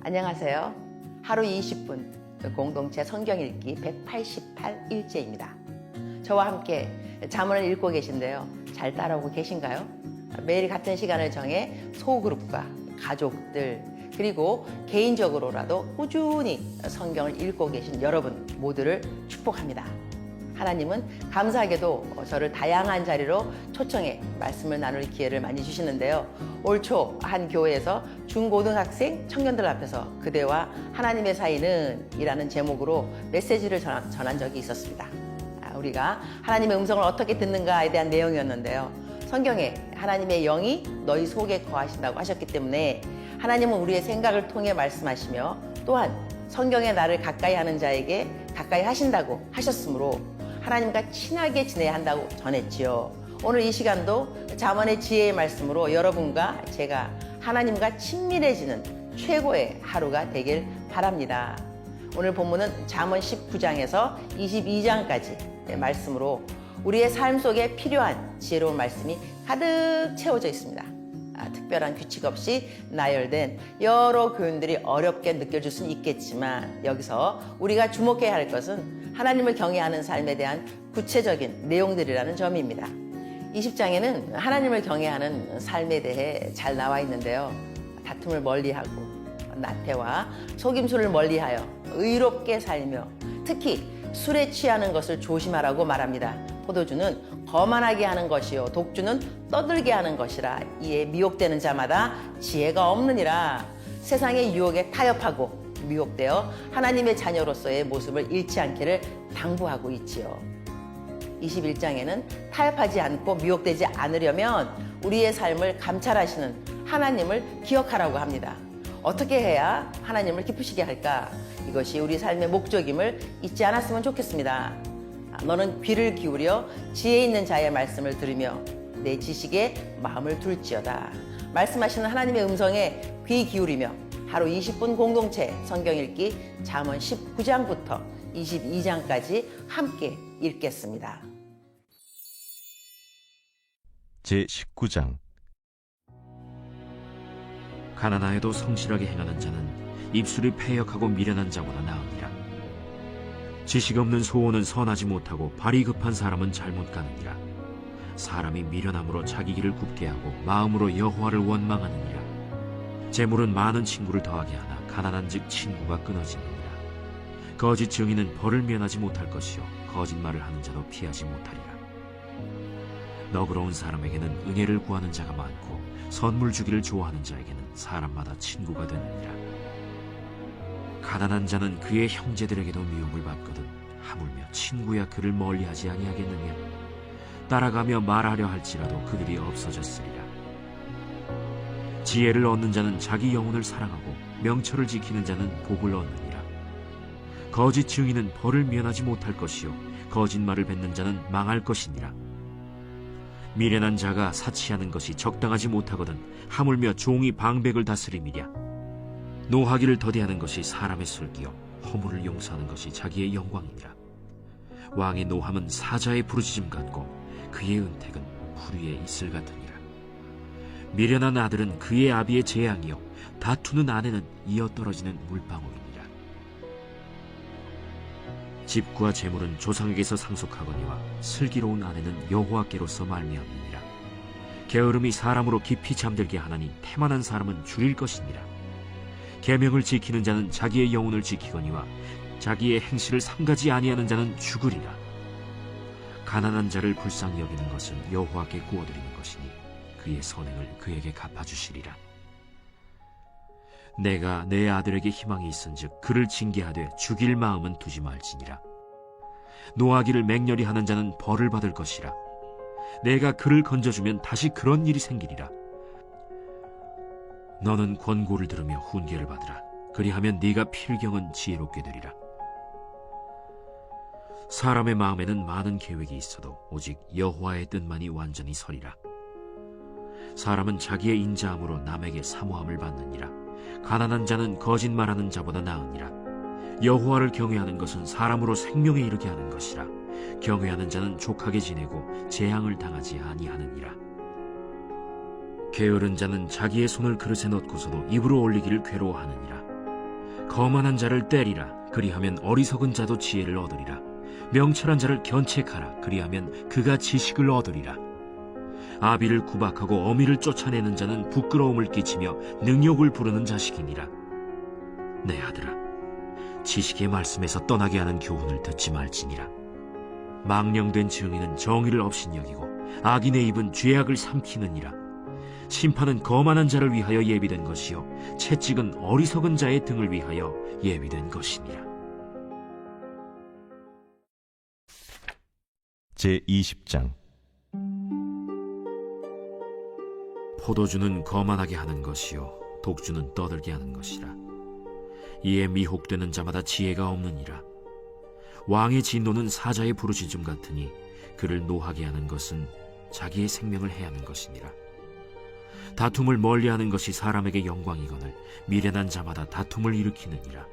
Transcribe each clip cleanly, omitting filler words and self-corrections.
안녕하세요. 하루 20분 공동체 성경 읽기 188일째입니다. 저와 함께 잠언을 읽고 계신데요. 잘 따라오고 계신가요? 매일 같은 시간을 정해 소그룹과 가족들 그리고 개인적으로라도 꾸준히 성경을 읽고 계신 여러분 모두를 축복합니다. 하나님은 감사하게도 저를 다양한 자리로 초청해 말씀을 나눌 기회를 많이 주시는데요. 올 초 한 교회에서 중고등학생 청년들 앞에서 그대와 하나님의 사이는 이라는 제목으로 메시지를 전한 적이 있었습니다. 우리가 하나님의 음성을 어떻게 듣는가에 대한 내용이었는데요. 성경에 하나님의 영이 너희 속에 거하신다고 하셨기 때문에 하나님은 우리의 생각을 통해 말씀하시며 또한 성경에 나를 가까이 하는 자에게 가까이 하신다고 하셨으므로 하나님과 친하게 지내야 한다고 전했지요. 오늘 이 시간도 잠언의 지혜의 말씀으로 여러분과 제가 하나님과 친밀해지는 최고의 하루가 되길 바랍니다. 오늘 본문은 잠언 19장에서 22장까지 말씀으로 우리의 삶 속에 필요한 지혜로운 말씀이 가득 채워져 있습니다. 특별한 규칙 없이 나열된 여러 교훈들이 어렵게 느껴질 수는 있겠지만 여기서 우리가 주목해야 할 것은 하나님을 경외하는 삶에 대한 구체적인 내용들이라는 점입니다. 20장에는 하나님을 경외하는 삶에 대해 잘 나와 있는데요. 다툼을 멀리하고 나태와 속임수를 멀리하여 의롭게 살며 특히 술에 취하는 것을 조심하라고 말합니다. 포도주는 거만하게 하는 것이요 독주는 떠들게 하는 것이라. 이에 미혹되는 자마다 지혜가 없느니라. 세상의 유혹에 타협하고 미혹되어 하나님의 자녀로서의 모습을 잃지 않기를 당부하고 있지요. 21장에는 타협하지 않고 미혹되지 않으려면 우리의 삶을 감찰하시는 하나님을 기억하라고 합니다. 어떻게 해야 하나님을 기쁘시게 할까? 이것이 우리 삶의 목적임을 잊지 않았으면 좋겠습니다. 너는 귀를 기울여 지혜 있는 자의 말씀을 들으며 내 지식에 마음을 둘지어다. 말씀하시는 하나님의 음성에 귀 기울이며 하루 20분 공동체 성경 읽기 잠언 19장부터 22장까지 함께 읽겠습니다. 제19장. 가난하여도 성실하게 행하는 자는 입술이 패역하고 미련한 자보다 나으니라. 지식 없는 소원은 선하지 못하고 발이 급한 사람은 잘못 가느니라. 사람이 미련함으로 자기 길을 굽게 하고 마음으로 여호와를 원망하느니라. 재물은 많은 친구를 더하게 하나 가난한즉 친구가 끊어지느니라. 거짓 증인은 벌을 면하지 못할 것이요 거짓말을 하는 자도 피하지 못하리라. 너그러운 사람에게는 은혜를 구하는 자가 많고 선물 주기를 좋아하는 자에게는 사람마다 친구가 되느니라. 가난한 자는 그의 형제들에게도 미움을 받거든 하물며 친구야 그를 멀리하지 아니하겠느냐. 따라가며 말하려 할지라도 그들이 없어졌으리라. 지혜를 얻는 자는 자기 영혼을 사랑하고 명철을 지키는 자는 복을 얻느니라. 거짓 증인은 벌을 면하지 못할 것이요 거짓말을 뱉는 자는 망할 것이니라. 미련한 자가 사치하는 것이 적당하지 못하거든 하물며 종이 방백을 다스림이랴. 노하기를 더디하는 것이 사람의 슬기요 허물을 용서하는 것이 자기의 영광이니라. 왕의 노함은 사자의 부르짖음 같고 그의 은택은 불위의 이슬 같으니라. 미련한 아들은 그의 아비의 재앙이요 다투는 아내는 이어떨어지는 물방울이니라. 집과 재물은 조상에게서 상속하거니와 슬기로운 아내는 여호와께로서 말미암느니라. 게으름이 사람으로 깊이 잠들게 하나니 태만한 사람은 줄일 것이니라. 계명을 지키는 자는 자기의 영혼을 지키거니와 자기의 행실을 삼가지 아니하는 자는 죽으리라. 가난한 자를 불쌍히 여기는 것은 여호와께 구워드리는 것이니 그의 선행을 그에게 갚아주시리라. 내가 내 아들에게 희망이 있은즉 그를 징계하되 죽일 마음은 두지 말지니라. 노하기를 맹렬히 하는 자는 벌을 받을 것이라. 내가 그를 건져주면 다시 그런 일이 생기리라. 너는 권고를 들으며 훈계를 받으라. 그리하면 네가 필경은 지혜롭게 되리라. 사람의 마음에는 많은 계획이 있어도 오직 여호와의 뜻만이 완전히 서리라. 사람은 자기의 인자함으로 남에게 사모함을 받느니라. 가난한 자는 거짓말하는 자보다 나으니라. 여호와를 경외하는 것은 사람으로 생명에 이르게 하는 것이라. 경외하는 자는 족하게 지내고 재앙을 당하지 아니하느니라. 게으른 자는 자기의 손을 그릇에 넣고서도 입으로 올리기를 괴로워하느니라. 거만한 자를 때리라. 그리하면 어리석은 자도 지혜를 얻으리라. 명철한 자를 견책하라. 그리하면 그가 지식을 얻으리라. 아비를 구박하고 어미를 쫓아내는 자는 부끄러움을 끼치며 능욕을 부르는 자식이니라. 내 아들아, 지식의 말씀에서 떠나게 하는 교훈을 듣지 말지니라. 망령된 증인은 정의를 업신여기고 악인의 입은 죄악을 삼키느니라. 심판은 거만한 자를 위하여 예비된 것이요 채찍은 어리석은 자의 등을 위하여 예비된 것이니라. 제20장. 포도주는 거만하게 하는 것이요 독주는 떠들게 하는 것이라. 이에 미혹되는 자마다 지혜가 없느니라. 왕의 진노는 사자의 부르짖음 같으니 그를 노하게 하는 것은 자기의 생명을 해하는 것이니라. 다툼을 멀리하는 것이 사람에게 영광이거늘 미련한 자마다 다툼을 일으키느니라.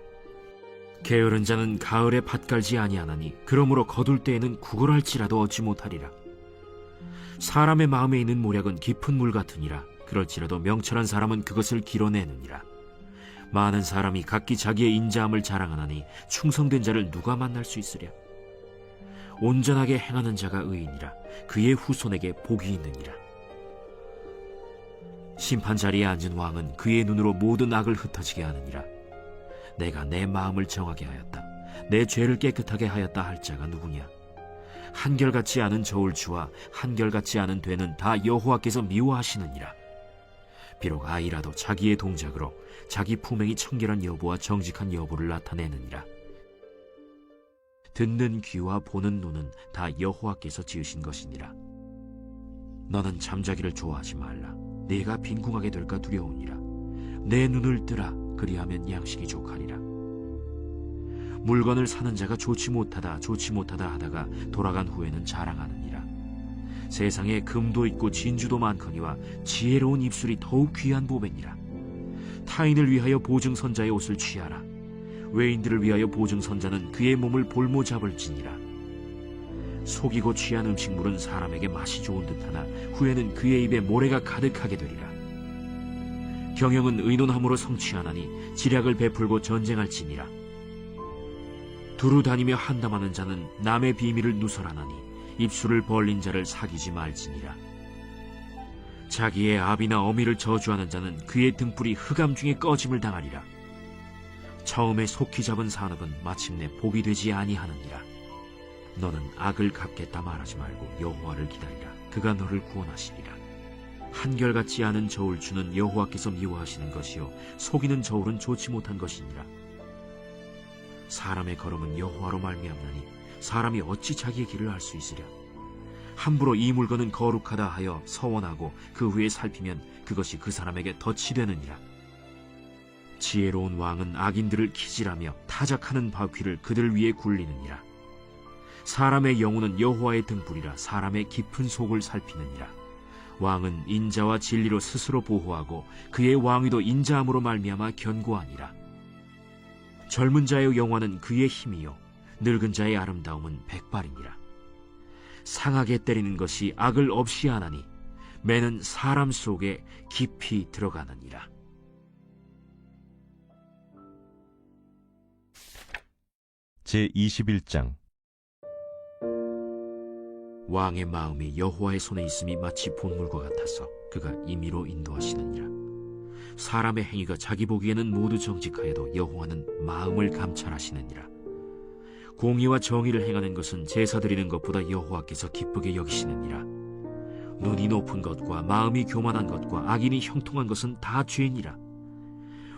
게으른 자는 가을에 밭 갈지 아니하나니 그러므로 거둘 때에는 구걸할지라도 얻지 못하리라. 사람의 마음에 있는 모략은 깊은 물 같으니라. 그럴지라도 명철한 사람은 그것을 길어내느니라. 많은 사람이 각기 자기의 인자함을 자랑하나니 충성된 자를 누가 만날 수 있으랴. 온전하게 행하는 자가 의인이라. 그의 후손에게 복이 있느니라. 심판 자리에 앉은 왕은 그의 눈으로 모든 악을 흩어지게 하느니라. 내가 내 마음을 정하게 하였다. 내 죄를 깨끗하게 하였다 할 자가 누구냐? 한결같지 않은 저울추와 한결같지 않은 되는 다 여호와께서 미워하시느니라. 비록 아이라도 자기의 동작으로 자기 품행이 청결한 여부와 정직한 여부를 나타내느니라. 듣는 귀와 보는 눈은 다 여호와께서 지으신 것이니라. 너는 잠자기를 좋아하지 말라. 네가 빈궁하게 될까 두려우니라. 내 눈을 뜨라. 그리하면 양식이 족하리라. 물건을 사는 자가 좋지 못하다 하다가 돌아간 후에는 자랑하느니라. 세상에 금도 있고 진주도 많거니와 지혜로운 입술이 더욱 귀한 보배니라. 타인을 위하여 보증선자의 옷을 취하라. 외인들을 위하여 보증선자는 그의 몸을 볼모 잡을지니라. 속이고 취한 음식물은 사람에게 맛이 좋은 듯하나 후에는 그의 입에 모래가 가득하게 되리라. 경영은 의논함으로 성취하나니 지략을 베풀고 전쟁할지니라. 두루 다니며 한담하는 자는 남의 비밀을 누설하나니 입술을 벌린 자를 사귀지 말지니라. 자기의 아비나 어미를 저주하는 자는 그의 등불이 흑암 중에 꺼짐을 당하리라. 처음에 속히 잡은 산업은 마침내 복이 되지 아니하느니라. 너는 악을 갚겠다 말하지 말고 여호와를 기다리라. 그가 너를 구원하시리라. 한결같지 않은 저울추는 여호와께서 미워하시는 것이요 속이는 저울은 좋지 못한 것이니라. 사람의 걸음은 여호와로 말미암나니 사람이 어찌 자기의 길을 알 수 있으랴. 함부로 이 물건은 거룩하다 하여 서원하고 그 후에 살피면 그것이 그 사람에게 덫이 되느니라. 지혜로운 왕은 악인들을 기질하며 타작하는 바퀴를 그들 위에 굴리느니라. 사람의 영혼은 여호와의 등불이라. 사람의 깊은 속을 살피느니라. 왕은 인자와 진리로 스스로 보호하고 그의 왕위도 인자함으로 말미암아 견고하니라. 젊은 자의 영화는 그의 힘이요 늙은 자의 아름다움은 백발이니라. 상하게 때리는 것이 악을 없이 하나니 매는 사람 속에 깊이 들어가느니라. 제21장. 왕의 마음이 여호와의 손에 있음이 마치 본물과 같아서 그가 임의로 인도하시느니라. 사람의 행위가 자기 보기에는 모두 정직하여도 여호와는 마음을 감찰하시느니라. 공의와 정의를 행하는 것은 제사 드리는 것보다 여호와께서 기쁘게 여기시느니라. 눈이 높은 것과 마음이 교만한 것과 악인이 형통한 것은 다 죄니라.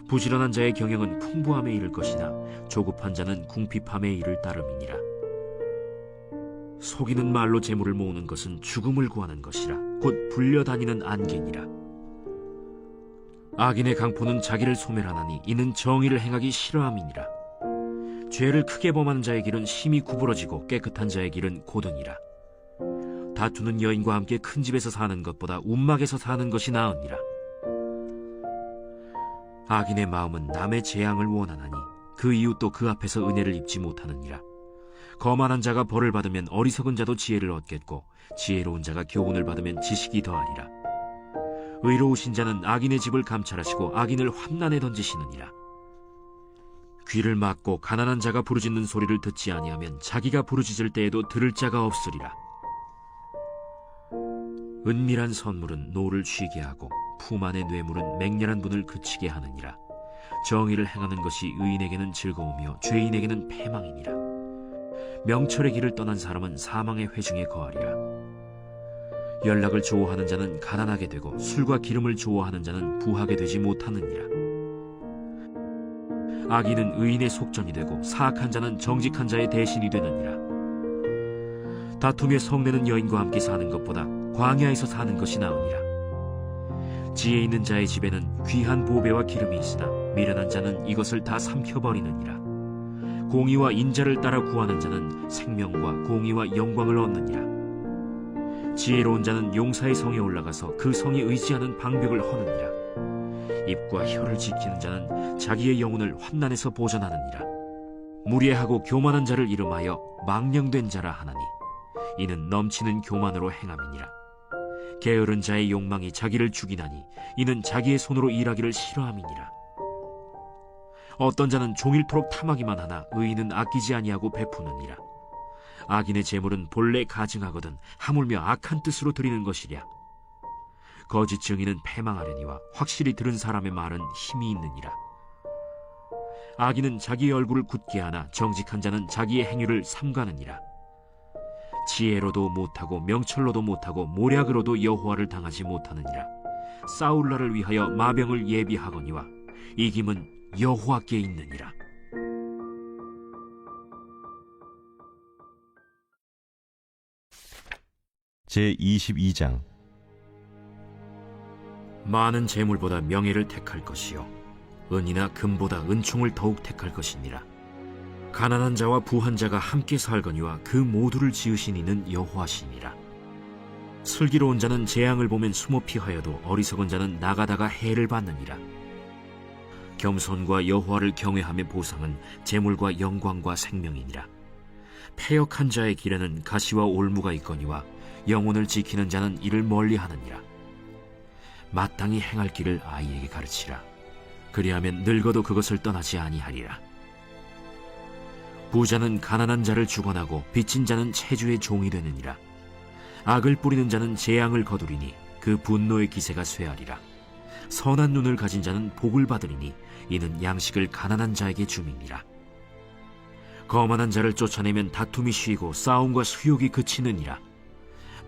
부지런한 자의 경영은 풍부함에 이를 것이나 조급한 자는 궁핍함에 이를 따름이니라. 속이는 말로 재물을 모으는 것은 죽음을 구하는 것이라. 곧 불려다니는 안개니라. 악인의 강포는 자기를 소멸하나니 이는 정의를 행하기 싫어함이니라. 죄를 크게 범하는 자의 길은 심히 구부러지고 깨끗한 자의 길은 고드니라. 다투는 여인과 함께 큰 집에서 사는 것보다 움막에서 사는 것이 나으니라. 악인의 마음은 남의 재앙을 원하나니 그 이웃도 그 앞에서 은혜를 입지 못하느니라. 거만한 자가 벌을 받으면 어리석은 자도 지혜를 얻겠고 지혜로운 자가 교훈을 받으면 지식이 더하리라. 의로우신 자는 악인의 집을 감찰하시고 악인을 환난에 던지시느니라. 귀를 막고 가난한 자가 부르짖는 소리를 듣지 아니하면 자기가 부르짖을 때에도 들을 자가 없으리라. 은밀한 선물은 노를 쉬게 하고 품 안의 뇌물은 맹렬한 분을 그치게 하느니라. 정의를 행하는 것이 의인에게는 즐거우며 죄인에게는 패망이니라. 명철의 길을 떠난 사람은 사망의 회중에 거하리라. 연락을 좋아하는 자는 가난하게 되고 술과 기름을 좋아하는 자는 부하게 되지 못하느니라. 악인은 의인의 속전이 되고 사악한 자는 정직한 자의 대신이 되느니라. 다툼에 성내는 여인과 함께 사는 것보다 광야에서 사는 것이 나으니라. 지혜 있는 자의 집에는 귀한 보배와 기름이 있으나 미련한 자는 이것을 다 삼켜버리느니라. 공의와 인자를 따라 구하는 자는 생명과 공의와 영광을 얻느니라. 지혜로운 자는 용사의 성에 올라가서 그 성이 의지하는 방벽을 허느니라. 입과 혀를 지키는 자는 자기의 영혼을 환난에서 보전하느니라. 무례하고 교만한 자를 이름하여 망령된 자라 하나니 이는 넘치는 교만으로 행함이니라. 게으른 자의 욕망이 자기를 죽이나니 이는 자기의 손으로 일하기를 싫어함이니라. 어떤 자는 종일토록 탐하기만 하나 의인은 아끼지 아니하고 베푸느니라. 악인의 재물은 본래 가증하거든 하물며 악한 뜻으로 드리는 것이랴. 거짓 증인은 패망하려니와 확실히 들은 사람의 말은 힘이 있느니라. 악인은 자기의 얼굴을 굳게 하나 정직한 자는 자기의 행위를 삼가느니라. 지혜로도 못하고 명철로도 못하고 모략으로도 여호와를 당하지 못하느니라. 싸울 날을 위하여 마병을 예비하거니와 이김은 여호와께 있느니라. 제22장. 많은 재물보다 명예를 택할 것이요 은이나 금보다 은총을 더욱 택할 것이니라. 가난한 자와 부한 자가 함께 살거니와 그 모두를 지으신 이는 여호와시니라. 슬기로운 자는 재앙을 보면 숨어 피하여도 어리석은 자는 나가다가 해를 받느니라. 겸손과 여호와를 경외함의 보상은 재물과 영광과 생명이니라. 패역한 자의 길에는 가시와 올무가 있거니와 영혼을 지키는 자는 이를 멀리하느니라. 마땅히 행할 길을 아이에게 가르치라. 그리하면 늙어도 그것을 떠나지 아니하리라. 부자는 가난한 자를 주관하고 빚진 자는 체주의 종이 되느니라. 악을 뿌리는 자는 재앙을 거두리니 그 분노의 기세가 쇠하리라. 선한 눈을 가진 자는 복을 받으리니 이는 양식을 가난한 자에게 줌이니라. 거만한 자를 쫓아내면 다툼이 쉬고 싸움과 수욕이 그치느니라.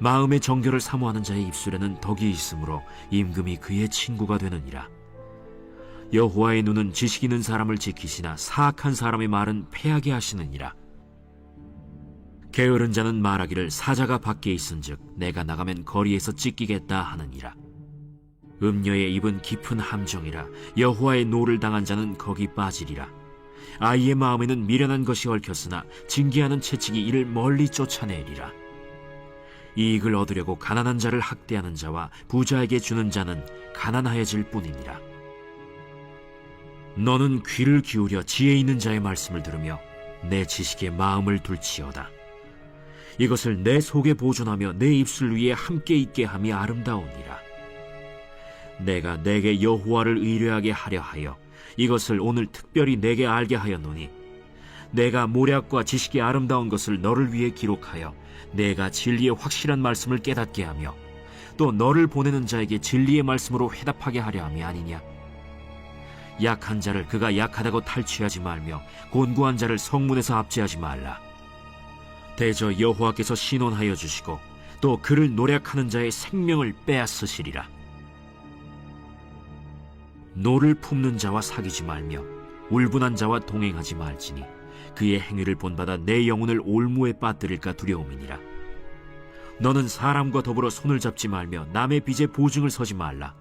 마음의 정결을 사모하는 자의 입술에는 덕이 있으므로 임금이 그의 친구가 되느니라. 여호와의 눈은 지식 있는 사람을 지키시나 사악한 사람의 말은 패하게 하시느니라. 게으른 자는 말하기를 사자가 밖에 있은즉 내가 나가면 거리에서 찢기겠다 하느니라. 음녀의 입은 깊은 함정이라. 여호와의 노를 당한 자는 거기 빠지리라. 아이의 마음에는 미련한 것이 얽혔으나 징계하는 채찍이 이를 멀리 쫓아내리라. 이익을 얻으려고 가난한 자를 학대하는 자와 부자에게 주는 자는 가난하여질 뿐이니라. 너는 귀를 기울여 지혜 있는 자의 말씀을 들으며 내 지식에 마음을 둘지어다. 이것을 내 속에 보존하며 내 입술 위에 함께 있게 함이 아름다우니라. 내가 내게 여호와를 의뢰하게 하려 하여 이것을 오늘 특별히 내게 알게 하였노니 내가 모략과 지식이 아름다운 것을 너를 위해 기록하여 내가 진리의 확실한 말씀을 깨닫게 하며 또 너를 보내는 자에게 진리의 말씀으로 회답하게 하려 함이 아니냐. 약한 자를 그가 약하다고 탈취하지 말며 곤고한 자를 성문에서 압제하지 말라. 대저 여호와께서 신원하여 주시고 또 그를 노략하는 자의 생명을 빼앗으시리라. 노를 품는 자와 사귀지 말며 울분한 자와 동행하지 말지니 그의 행위를 본받아 내 영혼을 올무에 빠뜨릴까 두려움이니라. 너는 사람과 더불어 손을 잡지 말며 남의 빚에 보증을 서지 말라.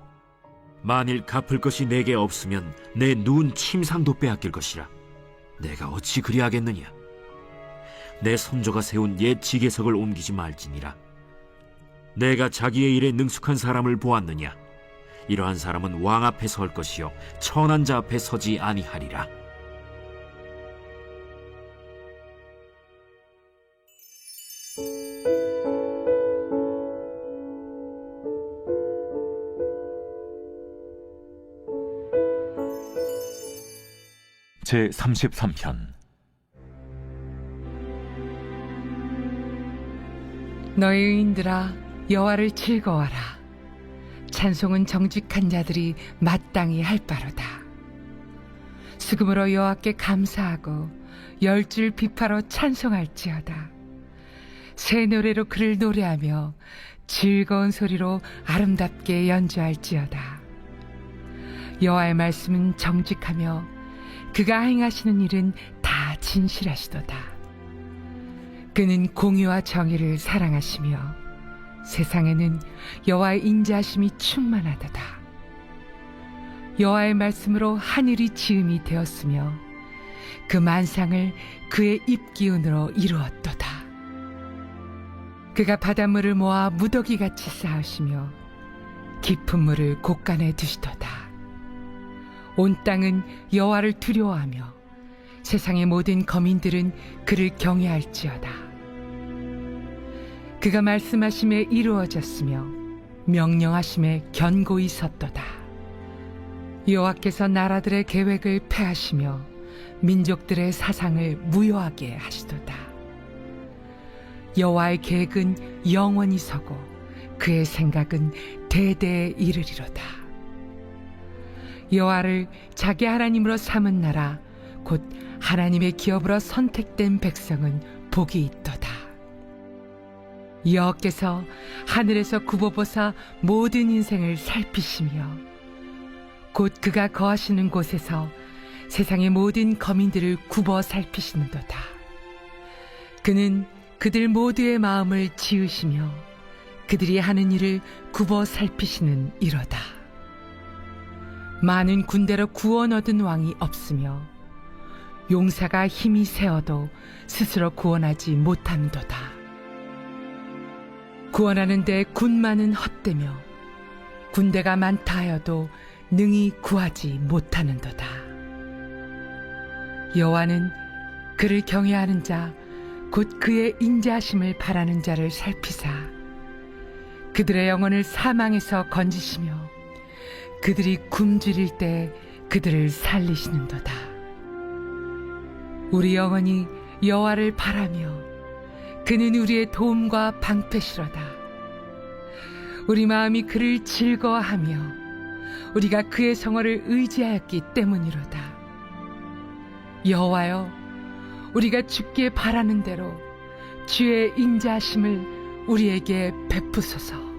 만일 갚을 것이 내게 없으면 내 누운 침상도 빼앗길 것이라. 내가 어찌 그리하겠느냐. 내 손조가 세운 옛 지게석을 옮기지 말지니라. 내가 자기의 일에 능숙한 사람을 보았느냐. 이러한 사람은 왕 앞에 설 것이요 천한 자 앞에 서지 아니하리라. 제33편. 너희 의인들아 여호와를 즐거워하라. 찬송은 정직한 자들이 마땅히 할 바로다. 수금으로 여호와께 감사하고 열줄 비파로 찬송할지어다. 새 노래로 그를 노래하며 즐거운 소리로 아름답게 연주할지어다. 여호와의 말씀은 정직하며 그가 행하시는 일은 다 진실하시도다. 그는 공의와 정의를 사랑하시며 세상에는 여호와의 인자하심이 충만하도다. 여호와의 말씀으로 하늘이 지음이 되었으며 그 만상을 그의 입기운으로 이루었도다. 그가 바닷물을 모아 무더기같이 쌓으시며 깊은 물을 곳간에 두시도다. 온 땅은 여호와를 두려워하며 세상의 모든 거민들은 그를 경외할지어다. 그가 말씀하심에 이루어졌으며 명령하심에 견고히 섰도다. 여호와께서 나라들의 계획을 폐하시며 민족들의 사상을 무효하게 하시도다. 여호와의 계획은 영원히 서고 그의 생각은 대대에 이르리로다. 여호와를 자기 하나님으로 삼은 나라 곧 하나님의 기업으로 선택된 백성은 복이 있도다. 여호와께서 하늘에서 굽어보사 모든 인생을 살피시며 곧 그가 거하시는 곳에서 세상의 모든 거민들을 굽어 살피시는도다. 그는 그들 모두의 마음을 지으시며 그들이 하는 일을 굽어 살피시는 이로다. 많은 군대로 구원 얻은 왕이 없으며 용사가 힘이 세어도 스스로 구원하지 못함도다. 구원하는데 군마는 헛되며 군대가 많다 하여도 능히 구하지 못하는도다. 여호와는 그를 경외하는 자 곧 그의 인자하심을 바라는 자를 살피사 그들의 영혼을 사망에서 건지시며 그들이 굶주릴 때 그들을 살리시는도다. 우리 영혼이 여호와를 바라며 그는 우리의 도움과 방패시로다. 우리 마음이 그를 즐거워하며 우리가 그의 성호를 의지하였기 때문이로다. 여호와여, 우리가 주께 바라는 대로 주의 인자하심을 우리에게 베푸소서.